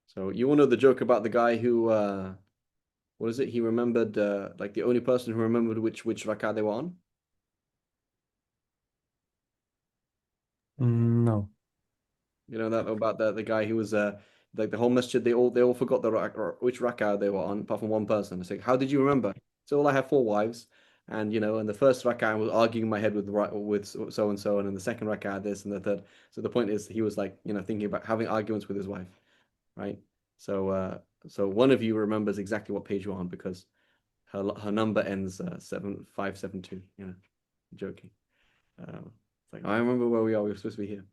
So you want to know the joke about the guy who what is it? He remembered like the only person who remembered which rak'ah they were on. No. You know that about the guy who was like the whole masjid they all forgot which rak'ah they were on apart from one person. It's like, how did you remember? So well, I have four wives, and and the first rak'ah I was arguing in my head with so and so, and then the second rak'ah this and the third. So the point is he was like thinking about having arguments with his wife, right? So so one of you remembers exactly what page you're on because her number ends 7572. Joking. It's like I remember where we are. We're supposed to be here.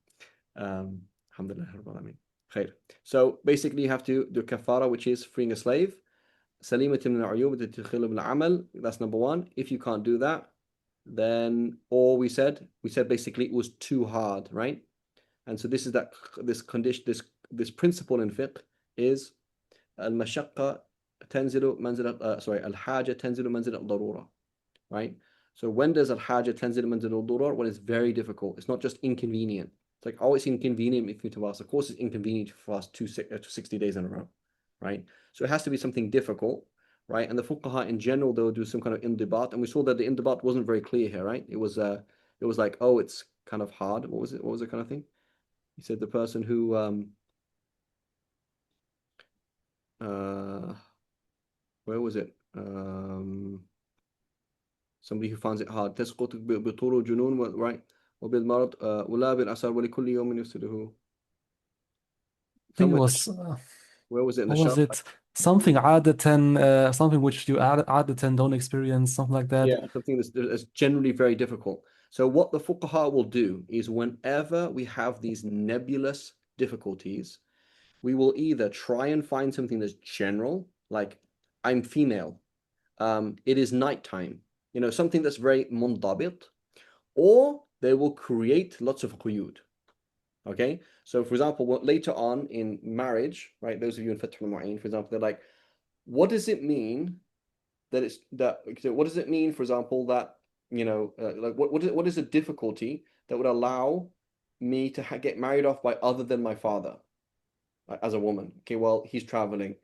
Alhamdulillah, Rabbil Alameen. Khair. So basically, you have to do kafara, which is freeing a slave. Salimat min al-uyub tudkhilu bil-amal. That's number one. If you can't do that, then or we said basically it was too hard, right? And so this is that this condition, this principle in fiqh is al-mashaqqa tanzilu manzil sorry al-haja tanzilu manzil al-darura, right? So when does al-haja tanzil manzil al-darura? When it's very difficult. It's not just inconvenient. It's like, oh, it's inconvenient for me to fast. Of course, it's inconvenient to fast 60 days in a row, right? So it has to be something difficult, right? And the fuqaha in general, they'll do some kind of indibat, and we saw that the indibat wasn't very clear here, right? It was like, oh, it's kind of hard. What was it? What was the kind of thing? He said the person who uh where was it? Somebody who finds it hard. تسقط بطول جنون, right? وبالمرض ولا بالأثر ولكل يوم يفسده. I think it Somewhere, was, where was it in the what was sharh? it? Something عادة, something which you عادة don't experience, something like that. Yeah, something that's generally very difficult. So what the fuqaha will do is whenever we have these nebulous difficulties, we will either try and find something that's general, like I'm female, it is nighttime, something that's very mundabit, or they will create lots of quyud. Okay, so for example, later on in marriage, right? Those of you in Fath al-Mu'in, for example, they're like, what does it mean that it's that? So what does it mean, for example, that like what is a difficulty that would allow me to get married off by other than my father as a woman? Okay, well, he's traveling,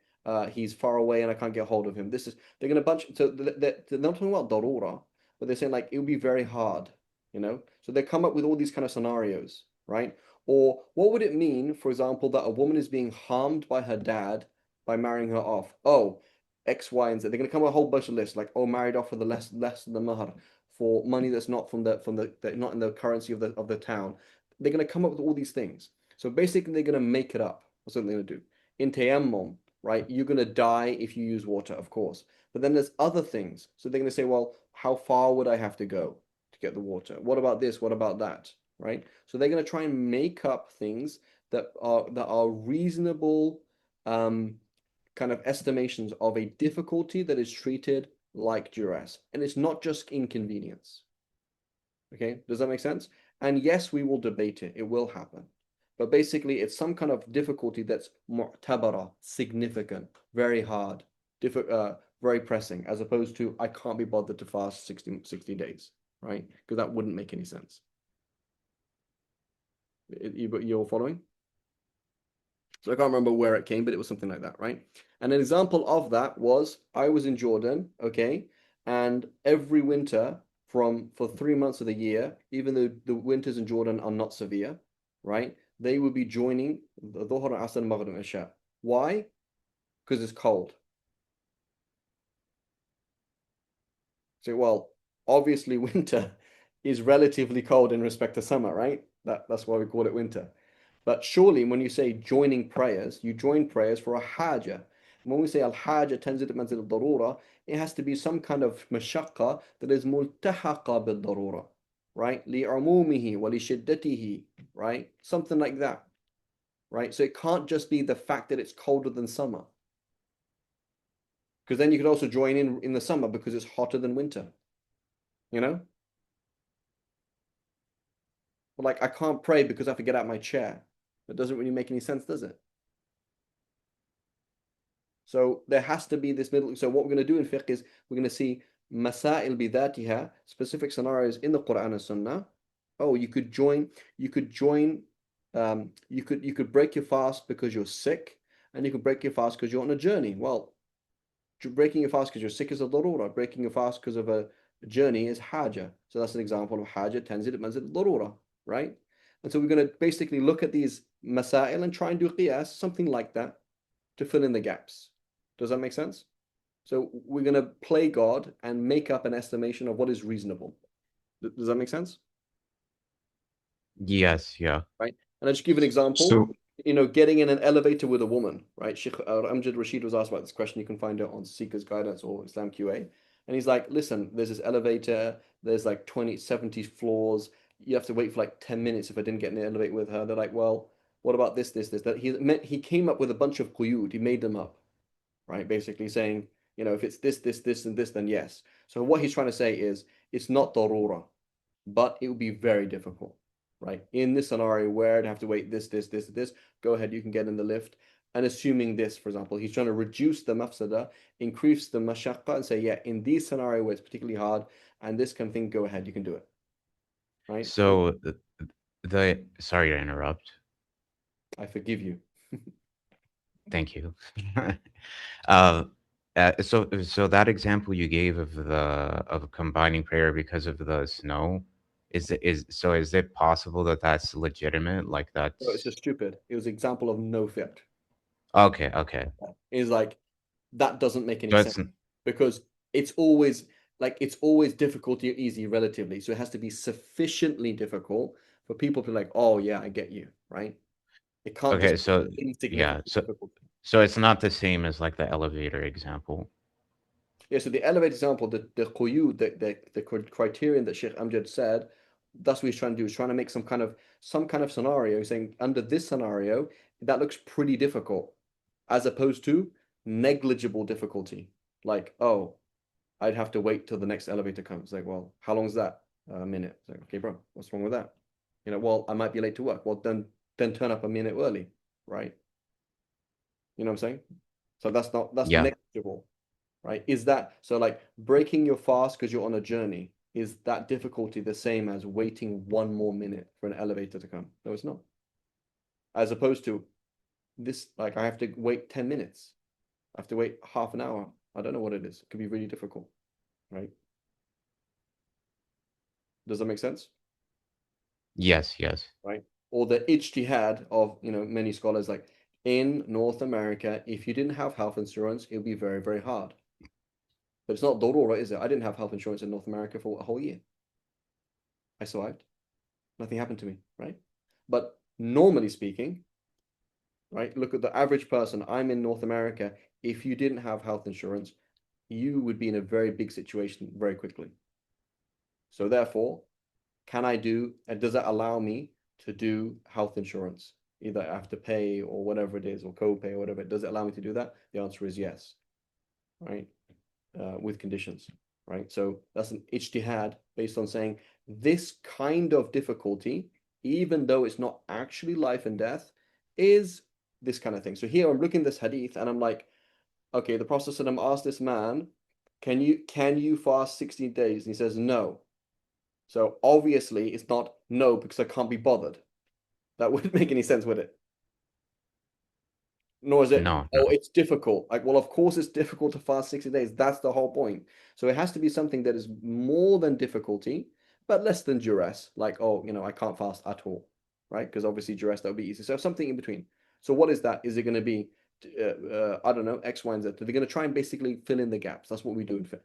he's far away, and I can't get hold of him. They're gonna bunch. So they're not talking about darura, but they're saying like it would be very hard. So they come up with all these kind of scenarios, right? Or what would it mean, for example, that a woman is being harmed by her dad by marrying her off? Oh, X, Y, and Z. They're going to come up with a whole bunch of lists, like, oh, married off for the less than the mahar, for money that's not not in the currency of the town. They're going to come up with all these things. So basically, they're going to make it up. That's what they're going to do. In tayammum, right? You're going to die if you use water, of course. But then there's other things. So they're going to say, well, how far would I have to go to get the water? What about this? What about that? Right? So they're going to try and make up things that are reasonable kind of estimations of a difficulty that is treated like duress. And it's not just inconvenience. Okay, does that make sense? And yes, we will debate it. It will happen. But basically, it's some kind of difficulty that's mu'tabara, significant, very hard, very pressing, as opposed to I can't be bothered to fast 60 days, right? Because that wouldn't make any sense. You're following? So I can't remember where it came, but it was something like that, right? And an example of that was I was in Jordan, okay, and every winter for 3 months of the year, even though the winters in Jordan are not severe, right? They would be joining the Dhuhr, Asr, Maghrib, and Isha. Why? Because it's cold. So, well, obviously winter is relatively cold in respect to summer, right? That's why we call it winter. But surely when you say joining prayers, you join prayers for a haja. And when we say al-haja tanzil manzil al-darura, it has to be some kind of mashaqqa that is multahaqa bil-darura, right? لِعُمُومِهِ وَلِشِدَّتِهِ, right? Something like that, right? So it can't just be the fact that it's colder than summer. Because then you could also join in the summer because it's hotter than winter, you know? But like I can't pray because I have to get out of my chair. That doesn't really make any sense, does it? So there has to be this middle. So what we're going to do in fiqh is we're going to see masail bidatiha, specific scenarios in the Quran and Sunnah, oh, you could join, you could break your fast because you're sick, and you could break your fast because you're on a journey. Well, breaking your fast because you're sick is a darura. Breaking your fast because of a journey is haja. So that's an example of haja tenzid manzil darura, right? And so we're going to basically look at these masail and try and do qiyas, something like that, to fill in the gaps. Does that make sense? So we're going to play God and make up an estimation of what is reasonable. Does that make sense? Yes, yeah. Right? And I'll just give an example. So, Getting in an elevator with a woman, right? Sheikh Amjad Rashid was asked about this question. You can find it on Seeker's Guidance or Islam QA. And he's like, listen, there's this elevator, there's like 20, 70 floors. You have to wait for like 10 minutes if I didn't get in the elevator with her. They're like, well, what about this, this, this? That he came up with a bunch of quyud. He made them up, right? Basically saying, if it's this, this, this, and this, then yes. So what he's trying to say is it's not darura, but it would be very difficult, right? In this scenario where I'd have to wait this, go ahead, you can get in the lift. And assuming this, for example, he's trying to reduce the mafsada, increase the mashaqqa, and say, yeah, in these scenario where it's particularly hard and this kind of thing, go ahead, you can do it, right? So the sorry to interrupt. I forgive you. Thank you. uh, so that example you gave of combining prayer because of the snow, is it possible that that's legitimate? Like So it's that's just stupid. It was an example of no fit. okay, okay. It's like that doesn't make any So sense it's because it's always difficult or easy relatively. So it has to be sufficiently difficult for people to be like, oh yeah, I get you, right? It can't okay. just be So yeah, insignificant so difficulty. it's not the same as like the elevator example. Yeah, so the elevator example, the quyud, the criterion that Sheikh Amjad said, that's what he's trying to do. He's trying to make some kind of scenario, saying under this scenario, that looks pretty difficult, as opposed to negligible difficulty. Like, oh, I'd have to wait till the next elevator comes. Like, well, how long is that? A minute. It's like, okay, bro, what's wrong with that? Well, I might be late to work. Well, then turn up a minute early, right? You know what I'm saying? So that's Yeah. negligible, right? Is that so? Like breaking your fast because you're on a journey, is that difficulty the same as waiting one more minute for an elevator to come? No, it's not. As opposed to this, like I have to wait 10 minutes. I have to wait half an hour. I don't know what it is. It could be really difficult, right? Does that make sense? Yes, yes. Right? Or the ijtihad of many scholars, like in North America, if you didn't have health insurance, it would be very, very hard. But it's not darura, is it? I didn't have health insurance in North America for a whole year. I survived. Nothing happened to me, right? But normally speaking, right, look at the average person. I'm in North America. If you didn't have health insurance, you would be in a very big situation very quickly. So therefore, does that allow me to do health insurance? Either I have to pay or whatever it is, or co-pay or whatever. Does it allow me to do that? The answer is yes, right? With conditions, right? So that's an ijtihad based on saying this kind of difficulty, even though it's not actually life and death, is this kind of thing. So here I'm looking at this hadith and I'm like, okay, the Prophet asked this man, can you fast 16 days? And he says no. So obviously it's not no because I can't be bothered. That wouldn't make any sense, would it? Nor is it, No, oh, no. it's difficult. Like, well, of course it's difficult to fast 60 days. That's the whole point. So it has to be something that is more than difficulty, but less than duress. Like, oh, I can't fast at all, right? Because obviously duress, that would be easy. So something in between. So what is that? Is it going to be, I don't know, X, Y, and Z? They're going to try and basically fill in the gaps. That's what we do in fiqh.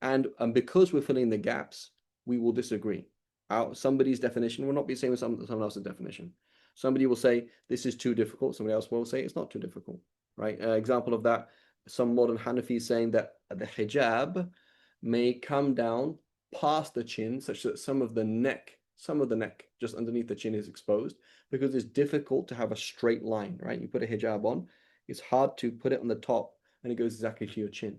And because we're filling the gaps, we will disagree. Somebody's definition will not be the same as someone else's definition. Somebody will say this is too difficult. Somebody else will say it's not too difficult, right? Example of that, some modern Hanafis saying that the hijab may come down past the chin, such that some of the neck, just underneath the chin is exposed because it's difficult to have a straight line, right? You put a hijab on, it's hard to put it on the top and it goes exactly to your chin.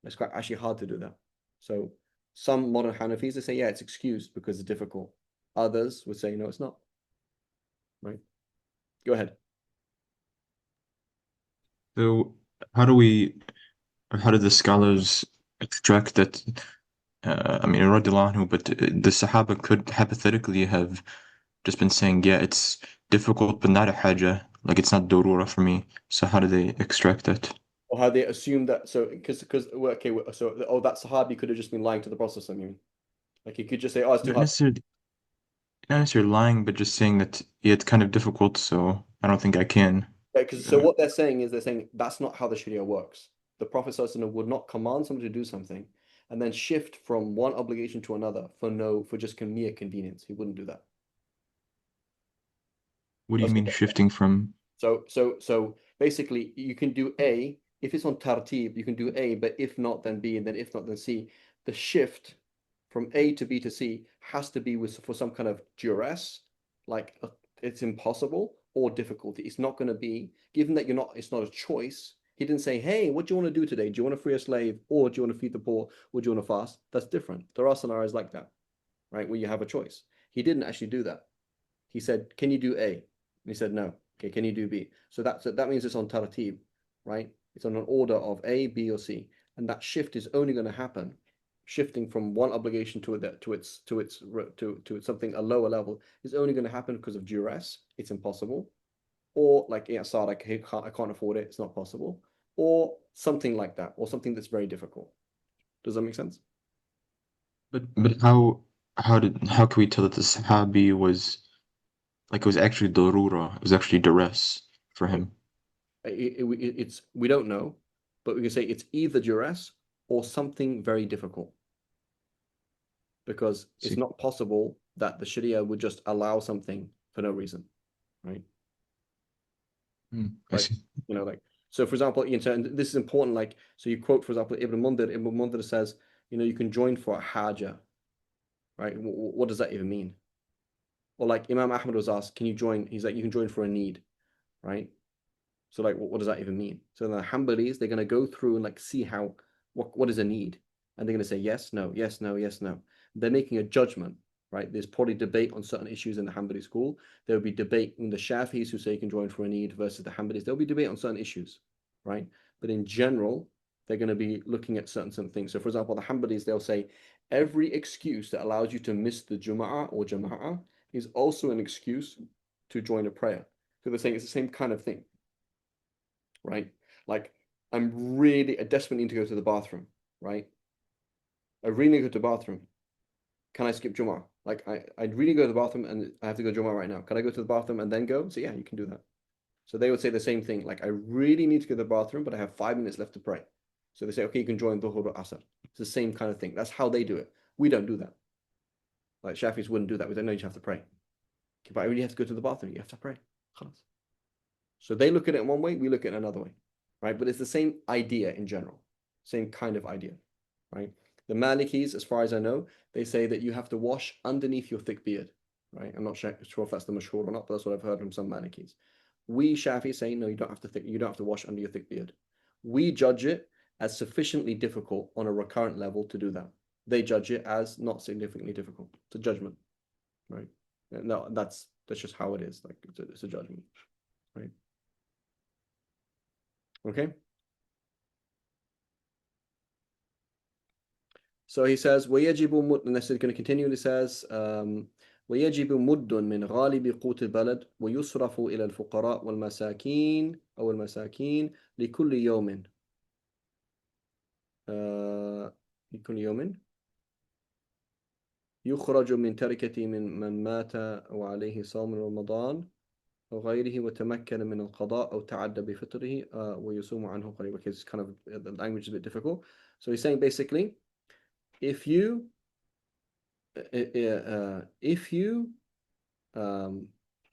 It's quite actually hard to do that. So some modern Hanafis, they say, yeah, it's excused because it's difficult. Others would say, no, it's not. Right? Go ahead. so how do we, or how do the scholars extract that I mean, radiallahu anhu, but the Sahaba could hypothetically have just been saying, yeah, it's difficult, but not a haja. Like, it's not darura for me. So how do they extract that? Or how they assume that, so okay, so that Sahabi could have just been lying to the Prophet, you mean? Like he could just say, oh, it's too Not hard. necessarily, not necessarily lying, but just saying that, yeah, it's kind of difficult, so I don't think I can. Because so what they're saying is they're saying that's not how the Sharia works. The Prophet ﷺ would not command somebody to do something and then shift from one obligation to another for just mere convenience. He wouldn't do that. What do you That's what mean shifting from? So basically you can do A. If it's on tartib, you can do A, but if not, then B, and then if not, then C. The shift from A to B to C has to be for some kind of duress, like it's impossible, or difficulty. It's not going to be, given that it's not a choice. He didn't say, hey, what do you want to do today? Do you want to free a slave, or do you want to feed the poor, or do you want to fast? That's different. There are scenarios like that, right, where you have a choice. He didn't actually do that. He said, can you do A? And he said, no. Okay, can you do B? So that means it's on tartib, right? It's on an order of A, B, or C. And that shift is only going to happen, shifting from one obligation to something a lower level is only going to happen because of duress. It's impossible. Or like, yeah, Saad, I can't afford it. It's not possible. Or something like that, or something that's very difficult. Does that make sense? But how can we tell that the Sahabi was like it was actually darura, it was actually duress for him? We don't know, but we can say it's either duress or something very difficult, because it's See, not possible that the Sharia would just allow something for no reason, right? I Like, see. like, so for example, and this is important, like, so you quote, for example, Ibn Mundhir says, you can join for a haja, right? What does that even mean? Or like Imam Ahmad was asked, can you join? He's like, you can join for a need, right? So like, what does that even mean? So the Hanbalis, they're going to go through and like see what is a need, and they're going to say yes, no, yes, no, yes, no. They're making a judgment, right? There's probably debate on certain issues in the Hanbali school. There will be debate in the Shafis who say you can join for a need versus the Hanbalis. There'll be debate on certain issues, right? But in general, they're going to be looking at certain things. So for example, the Hanbalis, they'll say every excuse that allows you to miss the Jum'ah or Jama'ah is also an excuse to join a prayer. So they're saying it's the same kind of thing, right? Like, I desperately need to go to the bathroom, right? I really need to go to the bathroom. Can I skip Jummah? Like, I really go to the bathroom and I have to go to Jummah right now. Can I go to the bathroom and then go? So yeah, you can do that. So they would say the same thing. Like, I really need to go to the bathroom, but I have 5 minutes left to pray. So they say, okay, you can join Dhuhr or Asr. It's the same kind of thing. That's how they do it. We don't do that. Like, Shafis wouldn't do that. We don't know you have to pray. Okay, but I really have to go to the bathroom. You have to pray. So they look at it in one way, we look at it another way, right? But it's the same idea in general, same kind of idea, right? The Malikis, as far as I know, they say that you have to wash underneath your thick beard, right? I'm not sure if that's the mashhur or not, but that's what I've heard from some Malikis. We Shafi say no, you don't have to wash under your thick beard. We judge it as sufficiently difficult on a recurrent level to do that. They judge it as not significantly difficult. It's a judgment, right? No, that's just how it is. Like, it's a judgment, right? Okay. So he says, وَيَجِبُ مُدٌّ, and this is going to continue, and he says, وَيَجِبُ مُدٌّ مِنْ غَالِبِ قُوتِ الْبَلَدِ وَيُصْرَفُ إِلَى الْفُقَرَاءِ وَالْمَسَاكِينِ أو المساكين لكل يوم لكل يوم يخرج من تركة من مات وعليه صوم رمضان أو غيره وتمكن من القضاء أو تعدى بفطره ويصوم عنه قريبا. Okay, it's kind of, the language is a bit difficult. So he's saying basically, if you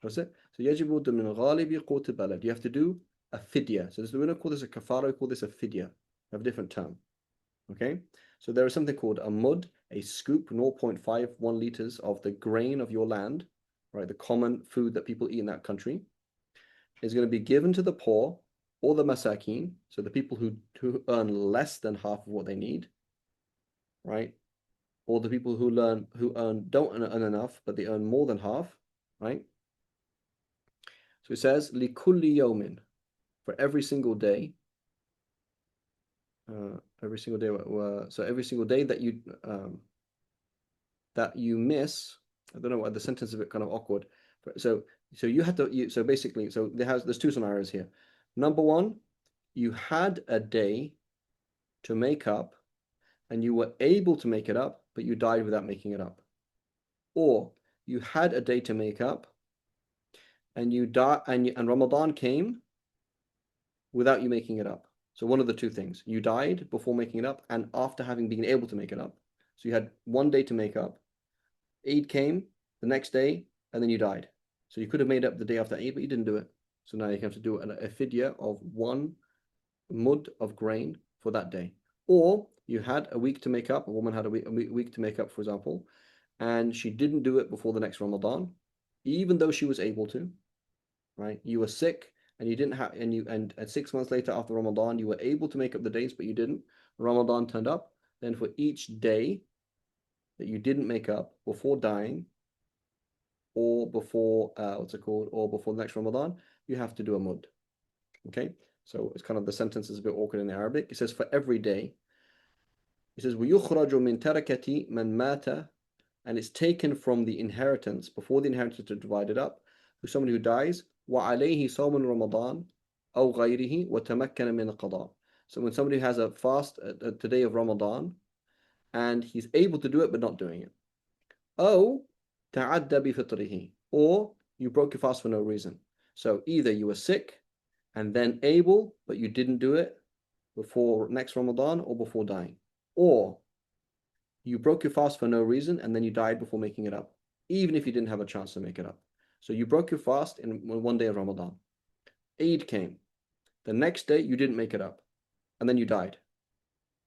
what's it? So يجب من غالب قوت البلد. You have to do a fidya. So we don't call this a kafara, we call this a fidya. We have a different term. Okay? So there is something called a mud, a scoop, 0.51 liters of the grain of your land, right? The common food that people eat in that country is going to be given to the poor or the masakin, so the people who earn less than half of what they need, right? Or the people who don't earn enough, but they earn more than half, right? So it says likulli yawmin, for every single day. every single day. So every single day that you miss. I don't know why the sentence is a bit kind of awkward. So you had to. So basically, so there's two scenarios here. Number one, you had a day to make up, and you were able to make it up, but you died without making it up. Or you had a day to make up, and you die, and Ramadan came without you making it up. So one of the two things. You died before making it up, and after having been able to make it up. So you had one day to make up. Eid came the next day, and then you died. So you could have made up the day after Eid, but you didn't do it. So now you have to do a fidya of 1 mud of grain for that day. Or you had a week to make up, a woman had a week to make up, for example, and she didn't do it before the next Ramadan, even though she was able to, right? You were sick and you didn't have, and 6 months later after Ramadan, you were able to make up the days, but you didn't. Ramadan turned up. Then for each day that you didn't make up before dying, or before or before the next Ramadan, you have to do a mud. Okay, so it's kind of, the sentence is a bit awkward in the Arabic. It says for every day. It says وَيُخْرَجُ مِنْ تَرَكَةِ مَنْ مَاتَ, and it's taken from the inheritance before the inheritance is divided up, for somebody who dies. وَعَلَيْهِ صَوْمٌ رَمَضَانَ أَوْ غَيْرِهِ وَتَمَكَّنَ مِنَ الْقَضَاءِ. So when somebody has a fast today of Ramadan, and he's able to do it but not doing it. أو تعدى بفطره, or you broke your fast for no reason. So either you were sick and then able, but you didn't do it before next Ramadan or before dying. Or you broke your fast for no reason and then you died before making it up, even if you didn't have a chance to make it up. So you broke your fast in one day of Ramadan. Eid came. The next day you didn't make it up, and then you died.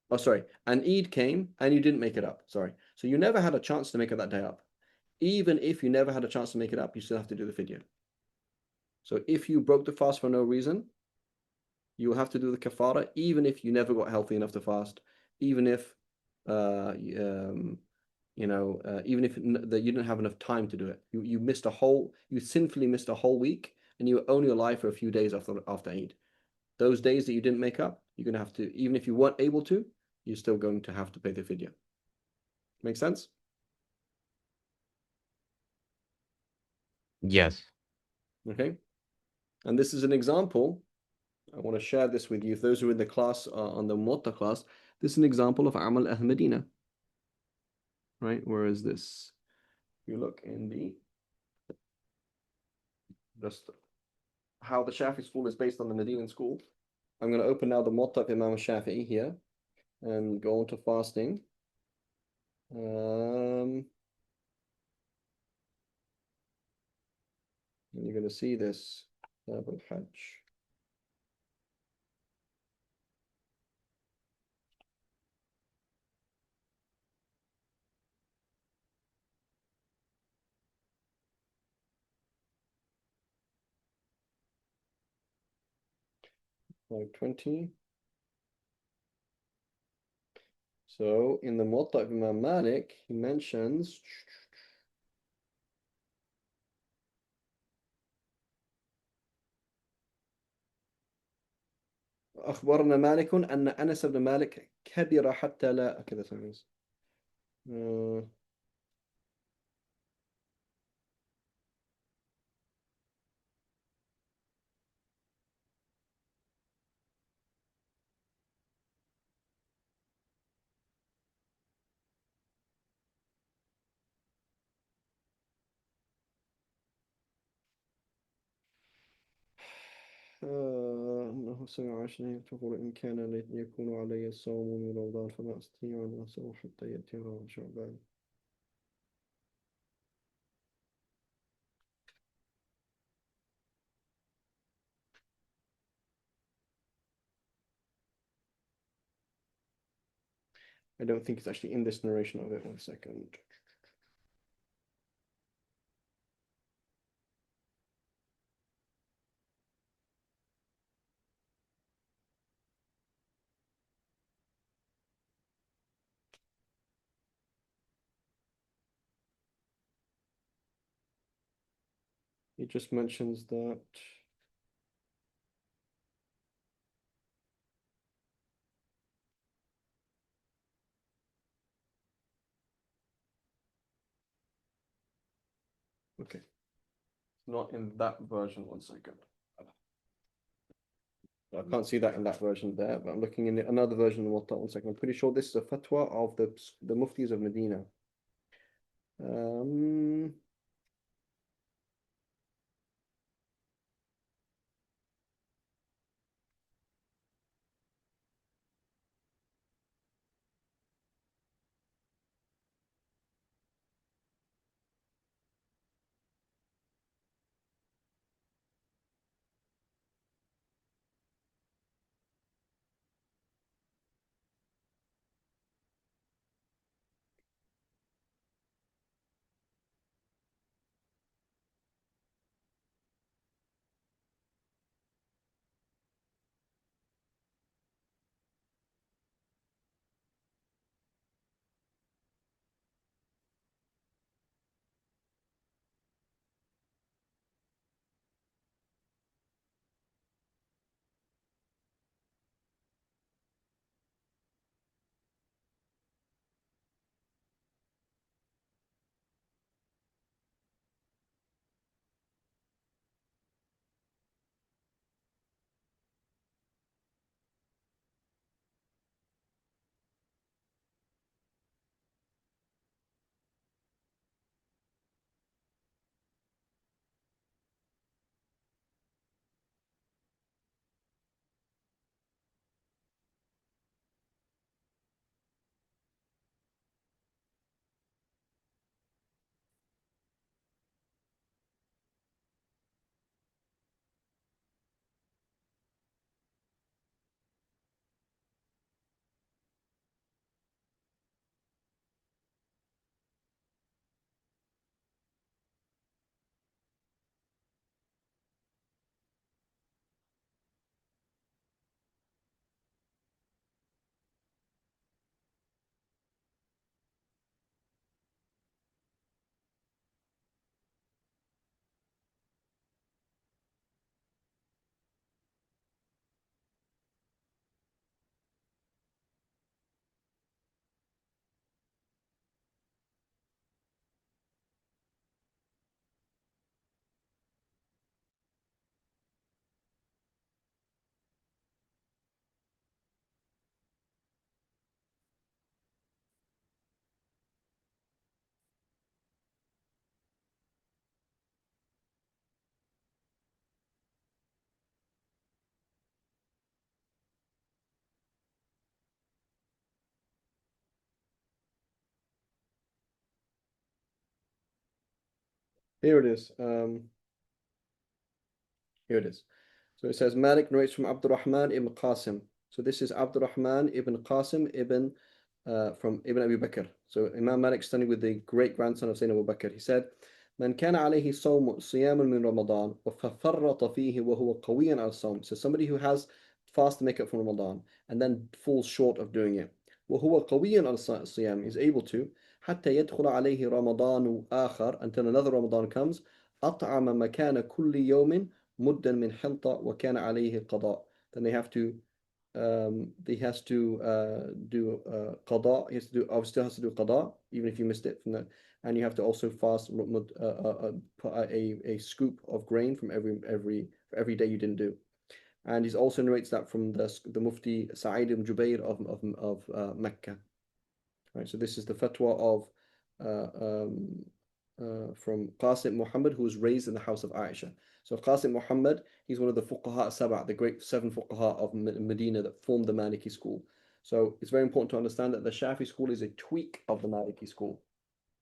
Oh, sorry. And Eid came and you didn't make it up. Sorry. So you never had a chance to make it that day up. Even if you never had a chance to make it up, you still have to do the fidya. So if you broke the fast for no reason, you will have to do the kafara, even if you never got healthy enough to fast, even if even if you didn't have enough time to do it. You sinfully missed a whole week, and you were only alive for a few days after Eid. Those days that you didn't make up, you're going to have to, even if you weren't able to, you're still going to have to pay the fidya. Make sense? Yes. Okay. And this is an example. I want to share this with you. If those who are in the class, on the Muwatta class, this is an example of Amal al-Madina. Right? Where is this? You look in the, just how the Shafi school is based on the Medinan school. I'm going to open now the Muwatta of Imam Shafi'i here and go on to fasting. And you're going to see this Bab al-Hajj. Like 20. So in the Muwatta of Imam Malik, he mentions أخبرنا مالك أن أنس بن مالك كبر حتى لا كذا ثاني. أنه سمع عائشة تقول إن كان يكون علي الصوم من رمضان فما أستطيع أن أصوم حتى يأتي رمضان شعبان. I don't think it's actually in this narration of it. 1 second. He just mentions that Not in that version. 1 second. I can't see that in that version there, but I'm looking in another version of Muwatta. 1 second. I'm pretty sure this is a fatwa of the muftis of Medina. Here it is. Here it is. So it says Malik narrates from Abdurrahman ibn Qasim. So this is Abdurrahman ibn Qasim from Ibn Abi Bakr. So Imam Malik studied with the great grandson of Sayyidina Abu Bakr. He said, من كان عليه صيام من رمضان وفرط فيه وهو قوي على الصوم. So somebody who has fast to make up for Ramadan and then falls short of doing it. وهو قوي على الصيام, is able to حتى يدخل عليه رمضان آخر, until another Ramadan comes. أطعم مكان كل يوم مدا من حنطة وكان عليه قضاء. Then he has to do qada. He has to do, obviously has to do qada even if you missed it from that, and you have to also fast a scoop of grain from every day you didn't do. And he also narrates that from the Mufti Sa'id ibn Jubair of Mecca. Right, so this is the fatwa of from Qasim Muhammad, who was raised in the house of Aisha. So Qasim Muhammad, he's one of the Fuqaha Sab'a, the great 7 Fuqaha of Medina that formed the Maliki school. So it's very important to understand that the Shafi school is a tweak of the Maliki school,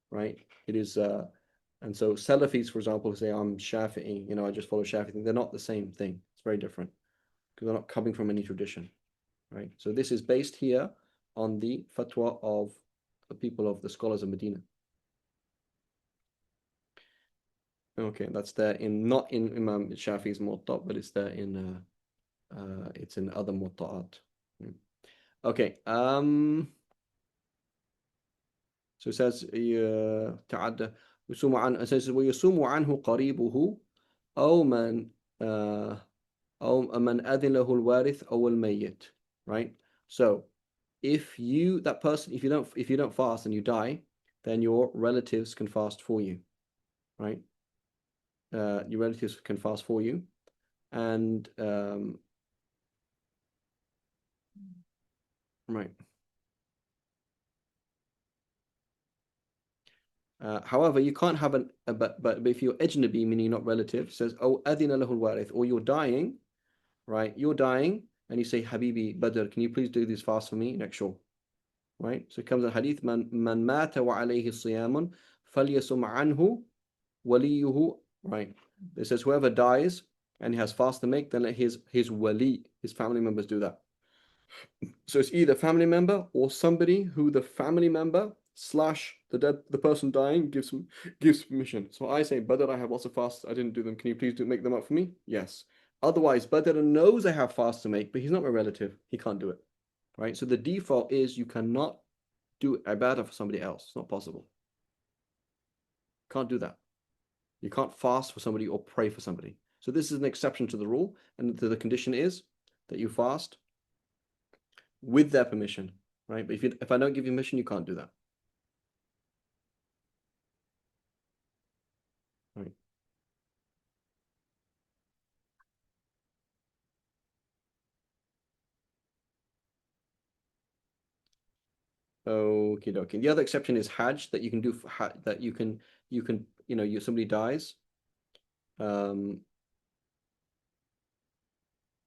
right? It is, and so Salafis, for example, who say, I'm Shafi'i, I just follow Shafi'i, they're not the same thing. It's very different because they're not coming from any tradition, right? So this is based here on the fatwa of the people of the scholars of Medina. Okay, that's there not in Imam Shafi's Muwatta, but it's there in it's in other Muwatta'at. Okay, so it says تعدى يصوم عنه, it says ويصوم عنه قريبه أو من أو من أذن له الوارث أو الميت, right? So if you don't fast and you die, then your relatives can fast for you, right? your relatives can fast for you, and right. However, you can't have but if you're ajnabi, meaning you're not relative, says, oh, adina lahu al-warith, or you're dying, right? You're dying, and you say, Habibi Badr, can you please do this fast for me? Next, sure. Right? So it comes in hadith, man mata wa alayhi siyamun falyasum anhu waliyuhu. Right? It says, whoever dies and he has fast to make, then let his wali, his family members do that. So it's either family member or somebody who the family member / the person dying gives permission. So I say, Badr, I have lots of fasts. I didn't do them. Can you please make them up for me? Yes. Otherwise, Badr knows I have fasts to make, but he's not my relative. He can't do it. Right? So the default is you cannot do ibadah for somebody else. It's not possible. Can't do that. You can't fast for somebody or pray for somebody. So this is an exception to the rule, and the condition is that you fast with their permission, right? But if I don't give you permission, you can't do that. Right. Okay, dokie. The other exception is Hajj, that you can do that you can somebody dies.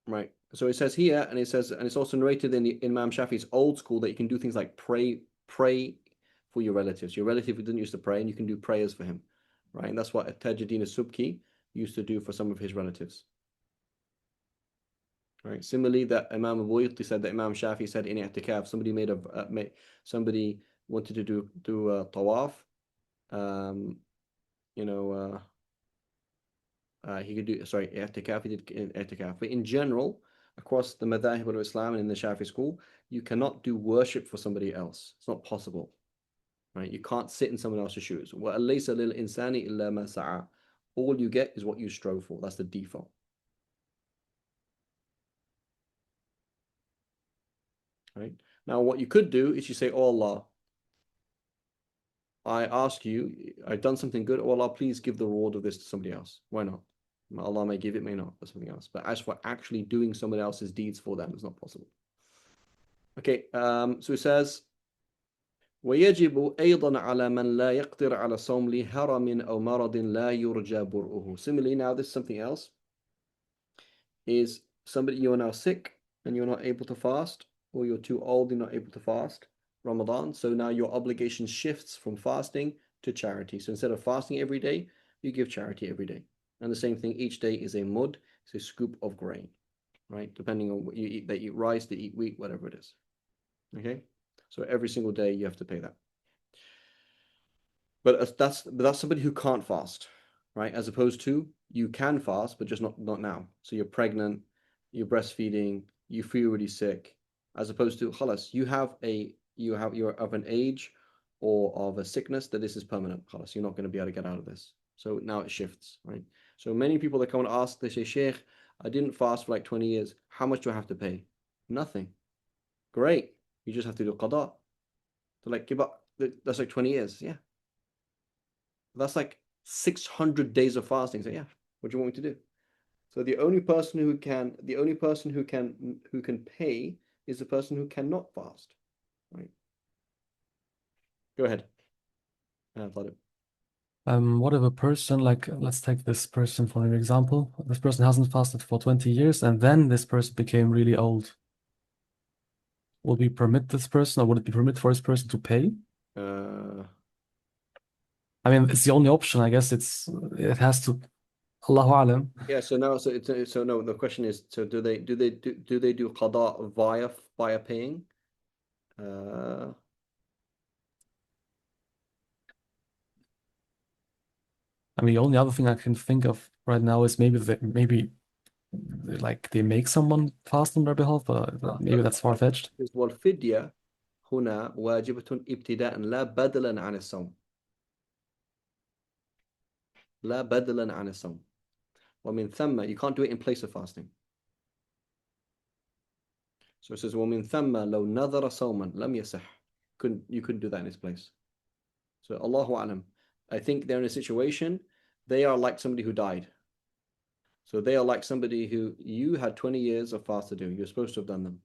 Right. So it says here, and it's also narrated in Imam Shafi's old school that you can do things like pray for your relatives. Your relative who didn't used to pray, and you can do prayers for him. Right. And that's what Tajuddin as-Subki used to do for some of his relatives. Right. Similarly, that Imam Abu Yaqti said that Imam Shafi said in i'tikaf, somebody wanted to do tawaf. He could do i'tikaf. He did i'tikaf. But in general, across the madhahib of Islam and in the Shafi school, you cannot do worship for somebody else. It's not possible. Right? You can't sit in someone else's shoes. وَأَلَّيْسَ لِلْإِنسَانِ إِلَّا مَا سَعَى. All you get is what you strove for. That's the default. Right? Now, what you could do is you say, oh Allah, I ask you, I've done something good. Oh Allah, please give the reward of this to somebody else. Why not? Allah may give it, may not, or something else. But as for actually doing someone else's deeds for them, it's not possible. Okay, so it says, ويجب أيضا على من لا يقدر على صوم لهرم أو مرض لا يرجى برؤه. Similarly, now this is something else. Is somebody, you're now sick and you're not able to fast, or you're too old, you're not able to fast Ramadan. So now your obligation shifts from fasting to charity. So instead of fasting every day, you give charity every day. And the same thing, each day is a mud, it's a scoop of grain, right? Depending on what you eat, they eat rice, they eat wheat, whatever it is. Okay? So every single day you have to pay that. But that's somebody who can't fast, right? As opposed to you can fast, but just not now. So you're pregnant, you're breastfeeding, you feel really sick. As opposed to khalas, you're of an age or of a sickness that this is permanent. Khalas, you're not going to be able to get out of this. So now it shifts, right? So many people that come and ask, they say, Sheikh, I didn't fast for like 20 years. How much do I have to pay? Nothing. Great. You just have to do qada. So like, give up. That's like 20 years. Yeah. That's like 600 days of fasting. So yeah, what do you want me to do? So the only person who can pay is the person who cannot fast. Right. Go ahead. What if a person, like, let's take this person for an example. This person hasn't fasted for 20 years, and then this person became really old. Will we permit this person, or would it be permitted for this person to pay? I mean, it's the only option, I guess. It has to. Allahu alam. Yeah. So no. So no. The question is: so do they do qada via paying? I mean, the only other thing I can think of right now is maybe like they make someone fast on their behalf, but maybe that's far-fetched. والفدية هنا واجبة ابتداء لا بدلا عن الصوم. لا بدلا عن الصوم. ومن ثم, you can't do it in place of fasting. So it says ومن ثم لو نذر صوما لم يصح. You couldn't do that in his place. So Allahu Alam. I think they're in a situation they are like somebody who died. So they are like somebody who you had 20 years of fast to do. You're supposed to have done them.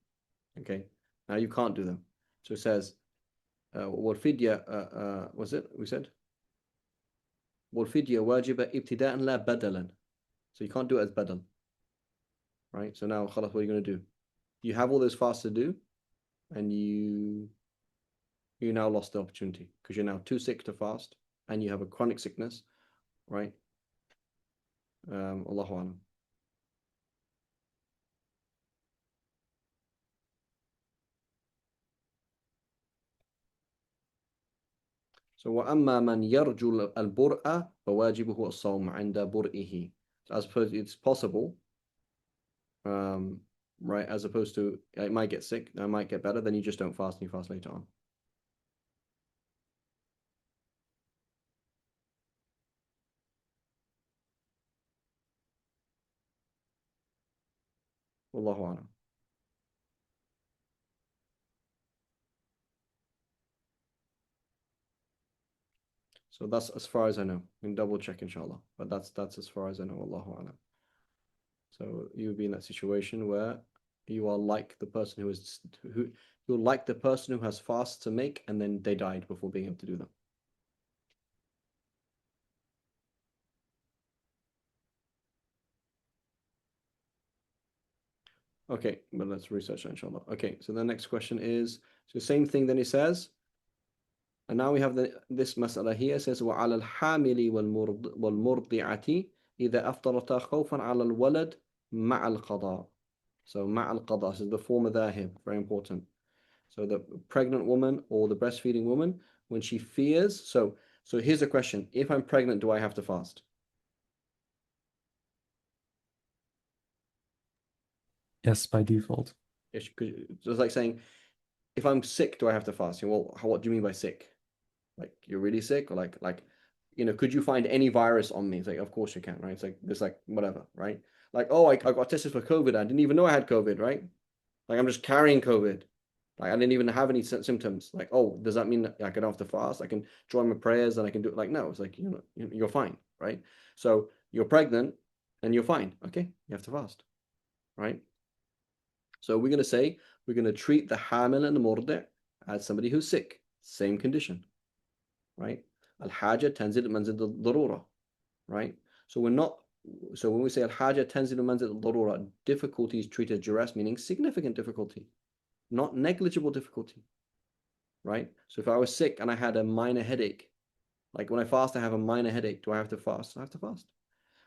Okay. Now you can't do them. So it says, والفدية was it? We said? والفدية واجبة ابتداء لا بدلا. So you can't do it as badal. Right? So now, خلاص, what are you going to do? You have all those fasts to do, and you now lost the opportunity because you're now too sick to fast, and you have a chronic sickness, right? Allahu Alam. So وأما من يرجو البرء فواجبه الصوم عند برئه. So as opposed, it's possible, right? As opposed to it might get sick, it might get better, then you just don't fast and you fast later on. Wallahu Alam. So that's as far as I know. We can double check inshallah, but that's as far as I know. Wallahu Alam. So you would be in that situation where you are like the person you're like the person who has fasts to make and then they died before being able to do them. Okay, but let's research that inshallah. Okay, so the next question is so same thing. Then it says, and now we have this mas'ala here. It says وعلى الحامل والمرضعة إذا أفطرتا خوفا على الولد مع القضاء. So مع القضاء, so the former there here, very important. So the pregnant woman or the breastfeeding woman, when she fears, so here's a question. If I'm pregnant, do I have to fast? Yes, by default. It's like saying, if I'm sick, do I have to fast? Well, what do you mean by sick? Like you're really sick, or like could you find any virus on me? It's like, of course you can, right? It's like there's like whatever, right? Like, oh, I got tested for COVID. I didn't even know I had COVID, right? Like I'm just carrying COVID. Like I didn't even have any symptoms. Like, oh, does that mean that I can have to fast? I can join my prayers and I can do it. Like, no, it's like you're fine, right? So you're pregnant and you're fine. Okay, you have to fast, right? So we're gonna say we're gonna treat the hamil and the murdi' as somebody who's sick, same condition, right? Al-haja tanzil manzil al-darura, right? So we're not. So when we say al-haja tanzil manzil al-darura, difficulty is treated as duress, meaning significant difficulty, not negligible difficulty, right? So if I was sick and I had a minor headache, like when I fast, I have a minor headache. Do I have to fast? I have to fast.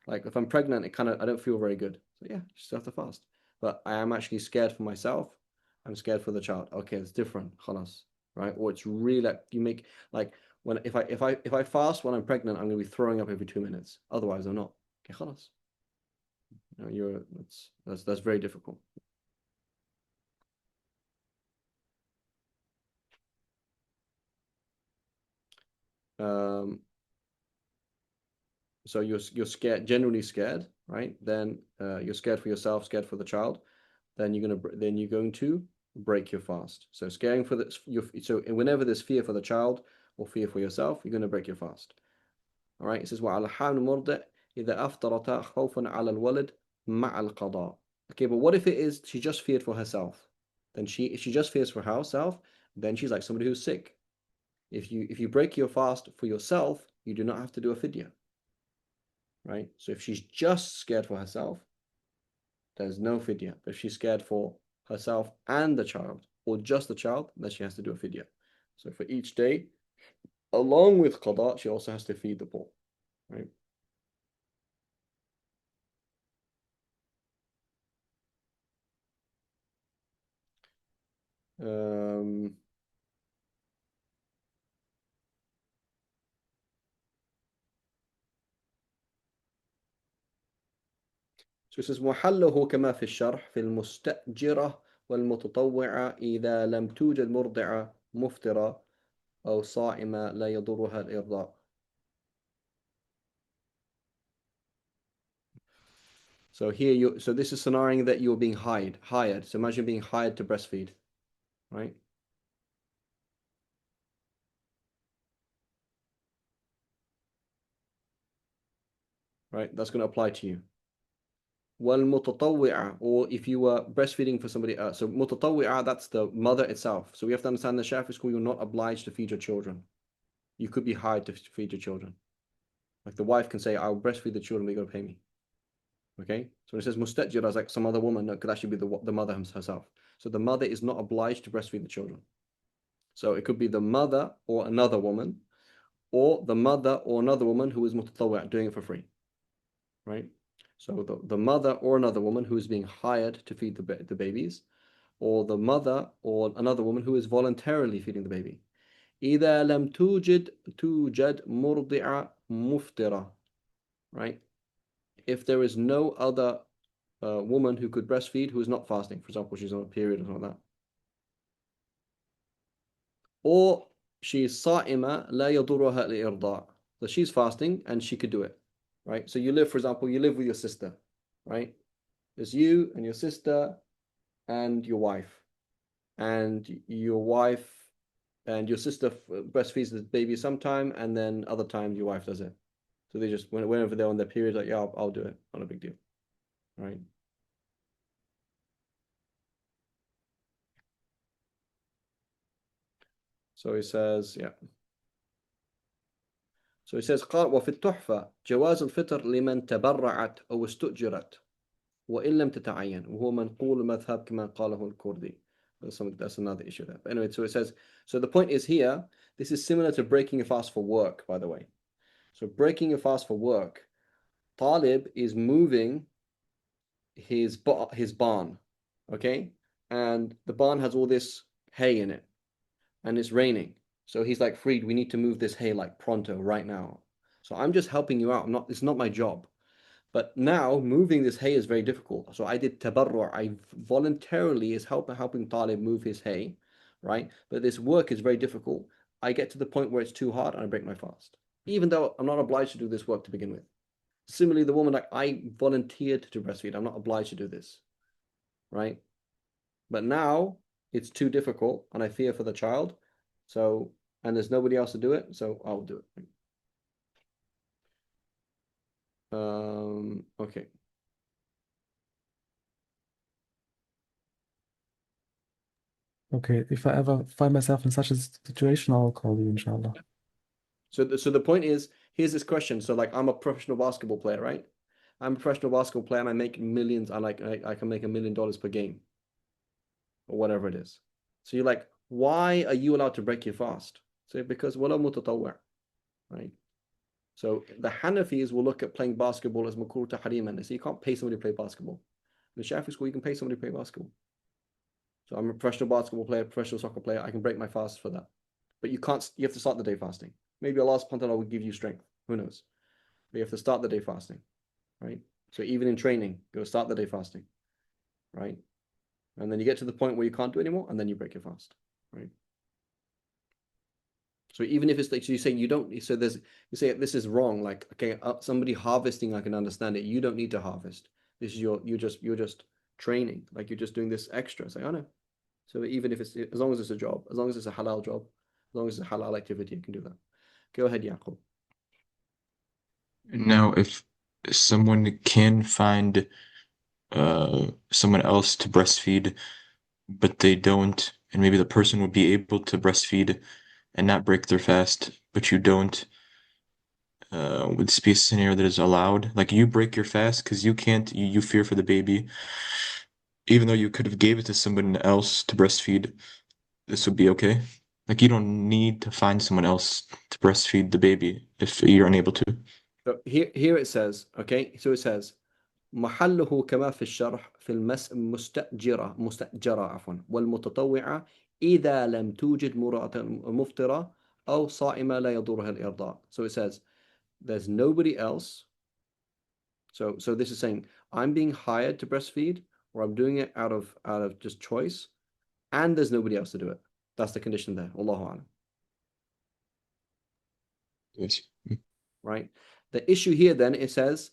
Like if I'm pregnant, I don't feel very good. So yeah, you still have to fast. But I am actually scared for myself. I'm scared for the child. Okay, it's different, khalas, right? Or it's really like you make like when if I fast when I'm pregnant, I'm gonna be throwing up every 2 minutes. Otherwise, I'm not. Okay, khalas. That's very difficult. So you're scared, generally scared, right? Then you're scared for yourself, scared for the child. Then you're going to break your fast. So scaring for so whenever there's fear for the child or fear for yourself, you're going to break your fast. All right. It says وعلى حامل مرضع إذا أفطرتا خوفا على الولد مع القضاء. Okay, but what if it is she just feared for herself? Then if she just fears for herself, then she's like somebody who's sick. If you break your fast for yourself, you do not have to do a fidya. Right? So if she's just scared for herself, there's no fidya. But if she's scared for herself and the child, or just the child, then she has to do a fidya. So for each day, along with qada, she also has to feed the poor. Right? So it says محله كما في الشرح في المستأجرة والمتطوعة إذا لم توجد مرضعة مفطرة أو صائمة لا يضرها الإرضاع. So here so this is scenario that you're being hired. So imagine being hired to breastfeed, right? right? That's going to apply to you. وَالْمُتَطَوِّعَ, or if you were breastfeeding for somebody else. So متطوعة, that's the mother itself. So we have to understand the Shafi'i school, you're not obliged to feed your children. You could be hired to feed your children. Like the wife can say, I'll breastfeed the children, but you're going to pay me. Okay? So when it says mustajira, it's like some other woman, no, it could actually be the mother herself. So the mother is not obliged to breastfeed the children. So it could be the mother or another woman, or the mother or another woman who is mutatawwi', doing it for free. Right? So the mother or another woman who is being hired to feed the babies, or the mother or another woman who is voluntarily feeding the baby. إذا لم توجد مرضعة مفطرة, right? If there is no other woman who could breastfeed who is not fasting, for example, she's on a period or something like that, or she's صائمة لا يضرها الإرضاع, so she's fasting and she could do it, right? So you live, for example, you live with your sister, right? There's you and your sister and your wife, and your sister breastfeeds the baby sometime, and then other times your wife does it. So they just, whenever they're on their period, like, yeah, I'll do it. Not a big deal, right? So he says, yeah. So he says, قال وفي التحفة جواز الفطر لمن تبرعت أو استؤجرت وإن لم تتعين وهو منقول المذهب كما قاله الكردي. That's another issue there. But anyway, so it says, so the point is here, this is similar to breaking a fast for work, by the way. So breaking a fast for work, Talib is moving his barn, okay? And the barn has all this hay in it, and it's raining. So he's like, Freed, we need to move this hay like pronto, right now. So I'm just helping you out. It's not my job. But now moving this hay is very difficult. So I did tabarru'. I voluntarily is helping Talib move his hay, right? But this work is very difficult. I get to the point where it's too hard and I break my fast, even though I'm not obliged to do this work to begin with. Similarly, the woman, like, I volunteered to breastfeed. I'm not obliged to do this, right? But now it's too difficult and I fear for the child. So, and there's nobody else to do it, so I'll do it. Okay. Okay, if I ever find myself in such a situation, I'll call you, inshallah. So the point is, here's this question. So like, I'm a professional basketball player, right? I'm a professional basketball player and I make millions. I can make $1 million per game or whatever it is. So you're like, why are you allowed to break your fast? So because wala mutatawwi', right? So the Hanafis will look at playing basketball as makruh tahrim, and they say you can't pay somebody to play basketball. In the Shafi'i school, you can pay somebody to play basketball. So I'm a professional basketball player, professional soccer player. I can break my fast for that. But you can't. You have to start the day fasting. Maybe Allah subhanahu wa ta'ala will give you strength. Who knows? But you have to start the day fasting, right? So even in training, go start the day fasting, right? And then you get to the point where you can't do anymore, and then you break your fast, right? So even if it's like, so you say you don't, so there's, you say this is wrong. Like, okay, somebody harvesting, I can understand it. You don't need to harvest. This is you're just training. Like you're just doing this extra. Say, I know. So even if it's, as long as it's a job, as long as it's a halal job, as long as it's a halal activity, you can do that. Go ahead, Yaqub. Now, if someone can find someone else to breastfeed, but they don't, and maybe the person would be able to breastfeed and not break their fast, but you don't, would this be a scenario that is allowed? Like you break your fast because you can't, you fear for the baby, even though you could have gave it to someone else to breastfeed, this would be okay? Like you don't need to find someone else to breastfeed the baby if you're unable to. So here it says, okay, so it says محله كما في الشرح في مستأجرة عفوا والمتطوعة إذا لم توجد مفطرة أو صائمة لا يضرها الإرضاء. So it says there's nobody else. So this is saying I'm being hired to breastfeed, or I'm doing it out of just choice, and there's nobody else to do it. That's the condition there. Allahu a'lam. Yes. Right. The issue here then, it says,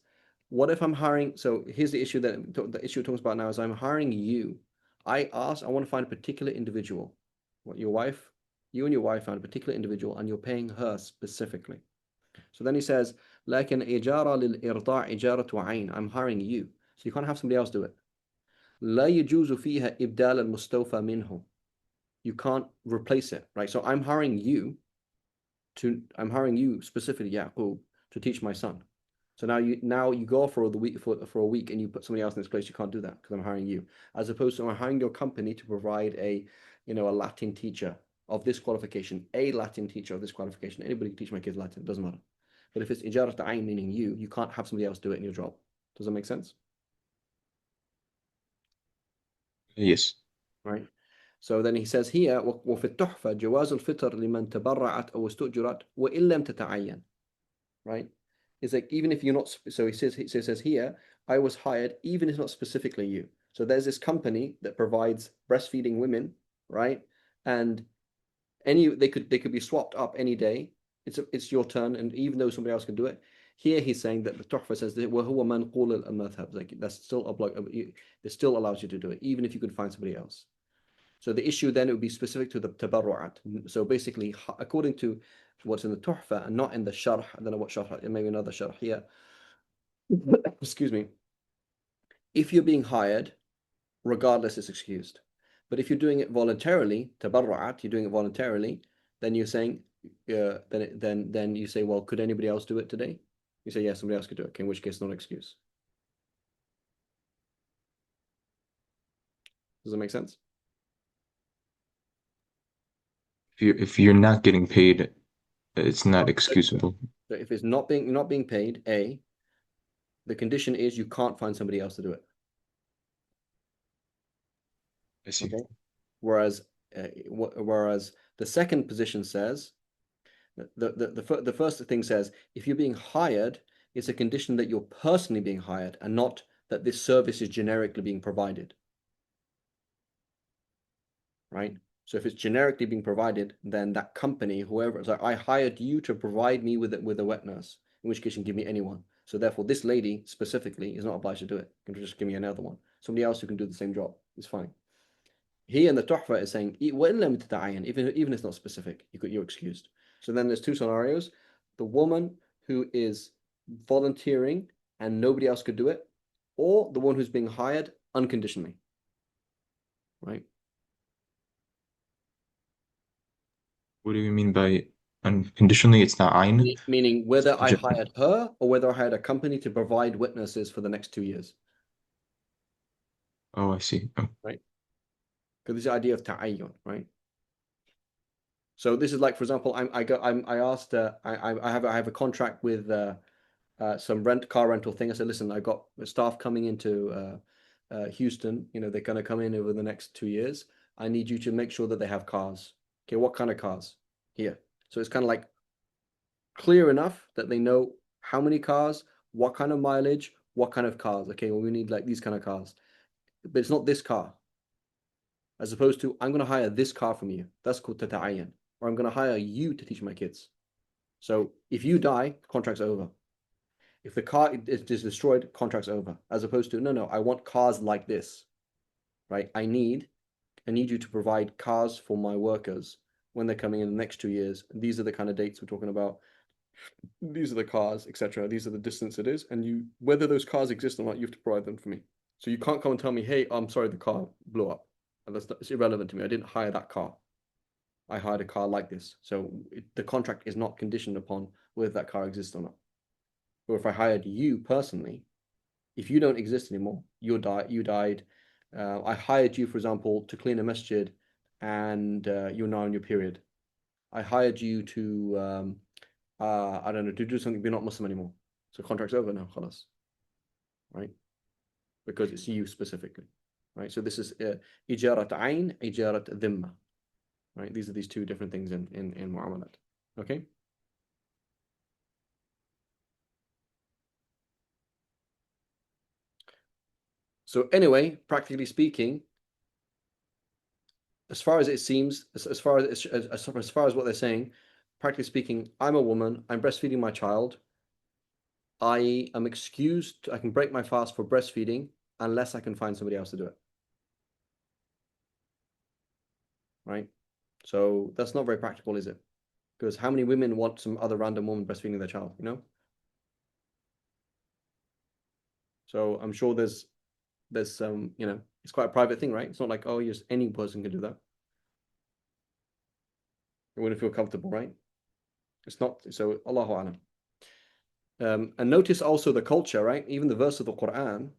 what if I'm hiring? So here's the issue the issue it talks about now is I'm hiring you. I want to find a particular individual. What, your wife? You and your wife found a particular individual, and you're paying her specifically. So then he says, لكن إجارة للإرضاع إجارة عين. I'm hiring you. So you can't have somebody else do it. لا يجوز فيها إبدال المستوفى منه. You can't replace it, right? So I'm hiring you specifically, Yaqub, to teach my son. So now you go for a week and you put somebody else in this place. You can't do that because I'm hiring you, as opposed to I'm hiring your company to provide a Latin teacher of this qualification, a Latin teacher of this qualification. Anybody can teach my kids Latin, doesn't matter. But if it's ijarat ta'ayn, meaning you can't have somebody else do it in your job. Does that make sense? Yes. Right. So then he says here, وفي التحفة جواز الفطر لمن تبرعت أو استؤجرت وإن لم تتعين. Right. It's like even if you're not. So he says here, I was hired even if it's not specifically you. So there's this company that provides breastfeeding women, right? And they could be swapped up any day. It's your turn, and even though somebody else can do it, here he's saying that the Tuhfa says that وهو منقول المذهب, like that's still it still allows you to do it, even if you could find somebody else. So the issue then it would be specific to the tabarru'at. So basically, according to what's in the Tuhfa and not in the Sharh, I don't know what Sharh, maybe another Sharh here. Excuse me. If you're being hired, regardless, it's excused. But if you're doing it voluntarily, tabarru'at, you're doing it voluntarily, then you're saying, then you say, well, could anybody else do it today? You say, yeah, somebody else could do it. Okay, in which case, not an excuse. Does that make sense? If you're not getting paid, it's not excusable. So if it's not being paid, the condition is you can't find somebody else to do it. I see. Okay. Whereas the second position says the first thing says if you're being hired, it's a condition that you're personally being hired and not that this service is generically being provided. Right? So if it's generically being provided, then that company, whoever, so I hired you to provide me with a wet nurse, in which case you can give me anyone. So therefore, this lady specifically is not obliged to do it. You can just give me another one. Somebody else who can do the same job. It's fine. Here in the Tuhfa is saying, even if it's not specific, you're excused. So then there's two scenarios. The woman who is volunteering and nobody else could do it, or the one who's being hired unconditionally. Right? What do you mean by unconditionally? It's not ayn? Meaning whether I hired her or whether I hired a company to provide witnesses for the next 2 years. Oh, I see. Oh. Right? Because this idea of ta'ayyun, right? So this is like, for example, I have a contract with some car rental thing. I said, listen, I got staff coming into Houston. They're going to come in over the next 2 years. I need you to make sure that they have cars. Okay, what kind of cars? Here. So it's kind of like clear enough that they know how many cars, what kind of mileage, what kind of cars. Okay, well, we need like these kind of cars. But it's not this car. As opposed to, I'm going to hire this car from you. That's called tata'ayyan. Or I'm going to hire you to teach my kids. So if you die, contract's over. If the car is destroyed, contract's over. As opposed to, no, I want cars like this, right? I need you to provide cars for my workers when they're coming in the next 2 years. These are the kind of dates we're talking about. These are the cars, etc. These are the distance it is. And whether those cars exist or not, you have to provide them for me. So you can't come and tell me, hey, I'm sorry, the car blew up. It's irrelevant to me. I didn't hire that car. I hired a car like this. So the contract is not conditioned upon whether that car exists or not. Or if I hired you personally, if you don't exist anymore, you died. I hired you, for example, to clean a masjid, and you're now in your period. I hired you to, I don't know, to do something, you're not Muslim anymore. So contract's over now, khalas. Right? Because it's you specifically. Right? So this is ijarat ayn, ijarat dhimma. Right? These are these two different things in mu'amalat. Okay? So anyway, practically speaking, as far as it seems, as far as what they're saying, practically speaking, I'm a woman, I'm breastfeeding my child. I am excused, I can break my fast for breastfeeding unless I can find somebody else to do it. Right? So that's not very practical, is it? Because how many women want some other random woman breastfeeding their child, you know? So I'm sure there's some, you know, it's quite a private thing, right? It's not like, oh, yes, any person can do that. You wouldn't feel comfortable, right? It's not. So Allahu Alam. And notice also the culture, right? Even the verse of the Quran,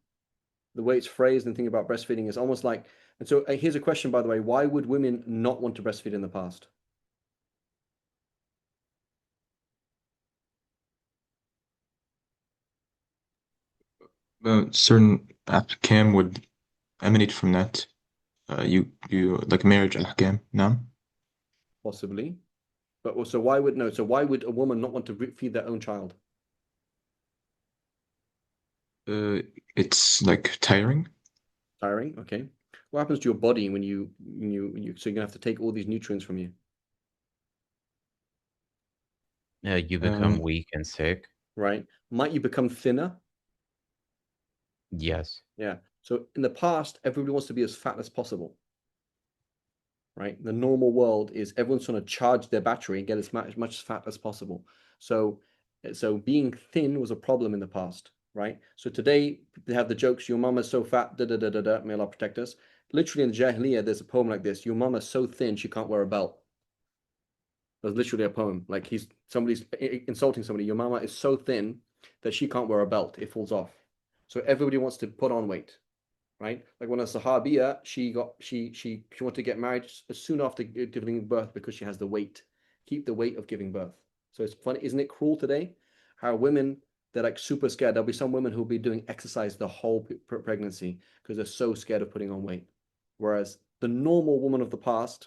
the way it's phrased and thinking about breastfeeding is almost like. And so here's a question, by the way: why would women not want to breastfeed in the past? Certain ahkam would emanate from that. You like marriage ahkam, no? Possibly, but also why would no? So why would a woman not want to feed their own child? It's like tiring. Tiring. Okay. What happens to your body when you so you're gonna have to take all these nutrients from you, You become weak and sick. right? Might you become thinner? Yes. Yeah. So in the past, everybody wants to be as fat as possible, right? The normal world is everyone's trying to charge their battery and get as much fat as possible. So being thin was a problem in the past, right? So today they have the jokes, your mama's so fat, da da da da da, may Allah protect us. Literally in the Jahiliyyah, there's a poem like this, your mama's so thin she can't wear a belt. There's literally a poem. Like somebody's insulting somebody, your mama is so thin that she can't wear a belt, it falls off. So everybody wants to put on weight, right? Like when a Sahabiya, she wanted to get married as soon after giving birth because she has the weight, keep the weight of giving birth. So it's funny, isn't it cruel today? How women, they're like super scared. There'll be some women who'll be doing exercise the whole pregnancy because they're so scared of putting on weight. Whereas the normal woman of the past,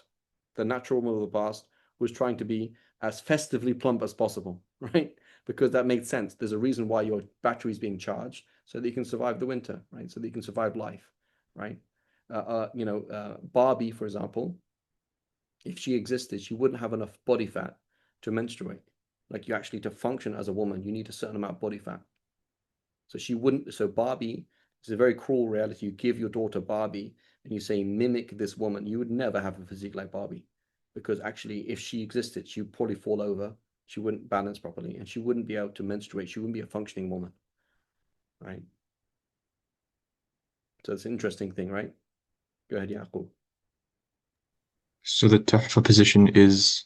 the natural woman of the past, was trying to be as festively plump as possible, right? Because that makes sense. There's a reason why your battery is being charged so that you can survive the winter, right? So that you can survive life, right? Barbie, for example, if she existed, she wouldn't have enough body fat to menstruate. Like you actually, to function as a woman, you need a certain amount of body fat. So she wouldn't. So Barbie is a very cruel reality. You give your daughter Barbie and you say mimic this woman, you would never have a physique like Barbie, because actually, if she existed, she would probably fall over. She wouldn't balance properly, and she wouldn't be able to menstruate. She wouldn't be a functioning woman, right? So it's an interesting thing, right? Go ahead, Yaqub. So the Tuhfa position is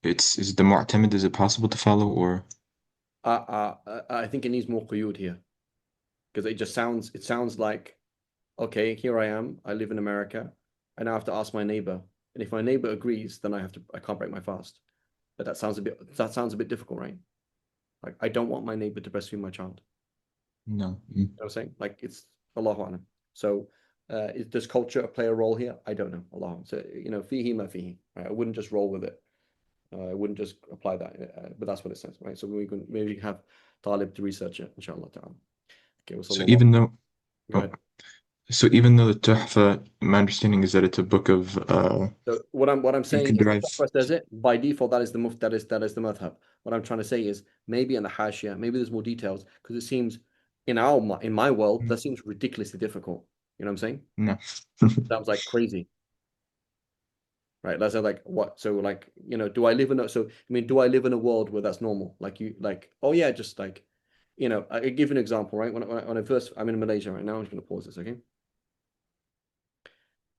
is the Mu'tamid, is it possible to follow or I think it needs more quyud here, because it sounds like, okay, here I am, I live in America, I now have to ask my neighbor, and if my neighbor agrees, then I can't break my fast. But that sounds a bit difficult, right? Like I don't want my neighbor to breastfeed my child. no? You know what I'm saying? Like it's Allahu Alam. So does culture play a role here? I don't know. Allah. So fihi ma fihi. Right? I wouldn't just roll with it. I wouldn't just apply that. But that's what it says, right? So maybe we can have Talib to research it, inshallah ta'ala. Okay, well, So sallallahu. even though Go ahead. so even though the Tuhfa, my understanding is that it's a book of So what I'm you saying can is, derive. Safra says it by default. That is the that is the madhab. What I'm trying to say is maybe in the hashia, maybe there's more details because it seems in my world that seems ridiculously difficult. You know what I'm saying? No. Sounds like crazy, right? That's like what? So like do I live in a do I live in a world where that's normal? Like oh yeah, just like I give an example, right? When I first I'm in Malaysia right now. I'm just gonna pause this, okay?